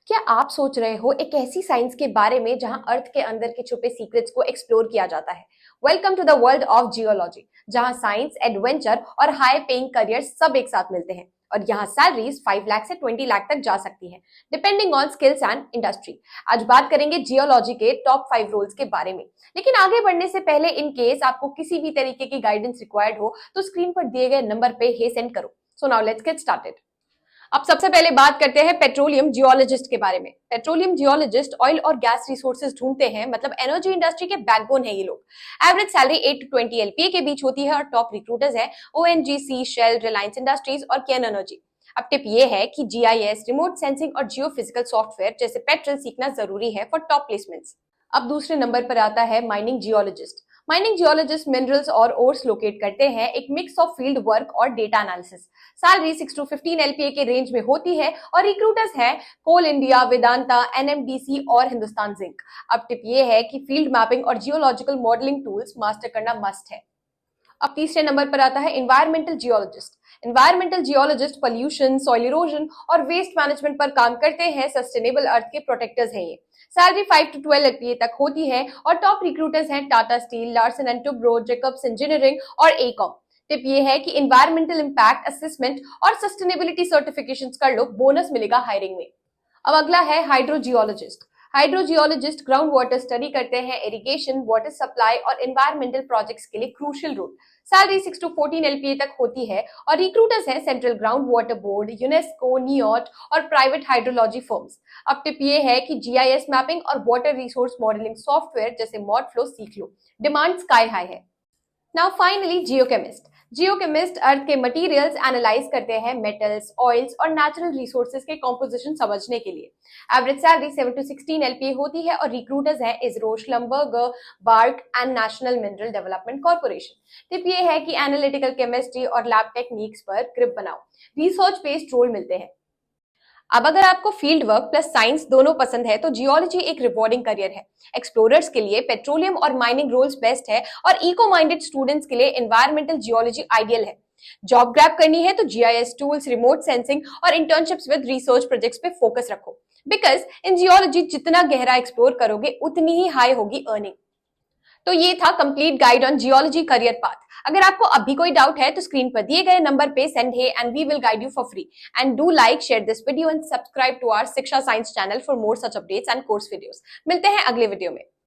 क्या आप सोच रहे हो एक ऐसी साइंस के बारे में जहां अर्थ के अंदर के छुपे सीक्रेट्स को एक्सप्लोर किया जाता है? Welcome to the world of geology, जहां साइंस, एडवेंचर और हाई पेइंग करियर सब एक साथ मिलते हैं। और यहाँ सैलरीज 5 लाख से 20 लाख तक जा सकती है, depending on skills and industry. आज बात करेंगे जियोलॉजी के टॉप 5 रोल्स के बारे में। लेकिन आगे बढ़ने से पहले, इन केस आपको किसी भी तरीके की गाइडेंस रिक्वायर्ड हो तो स्क्रीन पर दिए गए नंबर पे हे सेंड करो। So now let's get started. अब सबसे पहले बात करते हैं पेट्रोलियम जियोलॉजिस्ट के बारे में। पेट्रोलियम जियोलॉजिस्ट ऑयल और गैस रिसोर्सेज ढूंढते हैं, मतलब एनर्जी इंडस्ट्री के बैकबोन है ये लोग। एवरेज सैलरी 8 to 20 एलपीए के बीच होती है और टॉप रिक्रूटर्स है ओएनजीसी, शेल, रिलायंस इंडस्ट्रीज और केन एनर्जी। अब टिप ये है कि जीआईएस, रिमोट सेंसिंग और जियोफिजिकल सॉफ्टवेयर जैसे पेट्रोल सीखना जरूरी है फॉर टॉप प्लेसमेंट्स। अब दूसरे नंबर पर आता है mining geologist. Mining geologist minerals और ओर्स लोकेट करते हैं, एक मिक्स ऑफ फील्ड वर्क और data analysis. Salary 6 to 15 LPA के रेंज में होती है और रिक्रूटर्स हैं कोल इंडिया, वेदांता, एनएमडीसी और हिंदुस्तान जिंक। अब टिप ये है कि फील्ड मैपिंग और जियोलॉजिकल मॉडलिंग टूल्स मास्टर करना मस्ट है। अब तीसरे नंबर पर आता है environmental geologist. Environmental geologist pollution, soil erosion और वेस्ट मैनेजमेंट पर काम करते हैं। सस्टेनेबल अर्थ के प्रोटेक्टर्स हैं ये। सैलरी 5 to 12 एलपीए तक होती है और टॉप रिक्रूटर्स हैं Tata Steel, Larsen and Toubro, Jacobs Engineering और एकॉम। टिप ये है कि एनवायरमेंटल इंपैक्ट असेसमेंट और सस्टेनेबिलिटी सर्टिफिकेशंस कर लो, बोनस मिलेगा हायरिंग में। अब अगला है hydrogeologist. Hydrogeologist ground water study करते हैं, इरिगेशन, वाटर सप्लाई और एनवायरमेंटल प्रोजेक्ट्स के लिए crucial role. Salary 6 to 14 LPA तक होती है और रिक्रूटर्स हैं Central Ground Water Board, UNESCO, नियोट और प्राइवेट हाइड्रोलॉजी फर्म्स। अब टिप ये है कि जीआईएस मैपिंग और वाटर रिसोर्स मॉडलिंग सॉफ्टवेयर जैसे मॉडफ्लो सीख लो, डिमांड स्काई हाई है। Now finally geochemist. Geochemist earth के मटेरियल्स एनालाइज करते हैं, मेटल्स, ऑयल्स और नेचुरल रिसोर्सेज के कॉम्पोजिशन समझने के लिए। एवरेज सैलरी 7 to 16 एलपीए होती है और रिक्रूटर्स हैं ISRO, Schlumberger, BARC and National Mineral Development Corporation. Tip ये है कि एनालिटिकल केमिस्ट्री और लैब टेक्निक्स पर ग्रिप बनाओ, रिसर्च बेस्ड रोल मिलते हैं। अब अगर आपको फील्ड वर्क प्लस साइंस दोनों पसंद है तो जियोलॉजी एक रिवॉर्डिंग करियर है। एक्सप्लोरर्स के लिए पेट्रोलियम और माइनिंग रोल्स बेस्ट है और इको माइंडेड स्टूडेंट्स के लिए एनवायरमेंटल जियोलॉजी आइडियल है। जॉब ग्रैब करनी है तो जीआईएस टूल्स, रिमोट सेंसिंग और इंटर्नशिप्स विद रिसर्च प्रोजेक्ट्स पे फोकस रखो, बिकॉज इन जियोलॉजी जितना गहरा एक्सप्लोर करोगे उतनी ही हाई होगी अर्निंग। तो ये था complete guide on geology career path. अगर आपको अभी कोई डाउट है तो स्क्रीन पर दिए गए नंबर पे सेंड है and we will guide you for free. And do like, share this video and subscribe to our Shiksha science channel for more such updates and course videos. मिलते हैं अगले वीडियो में।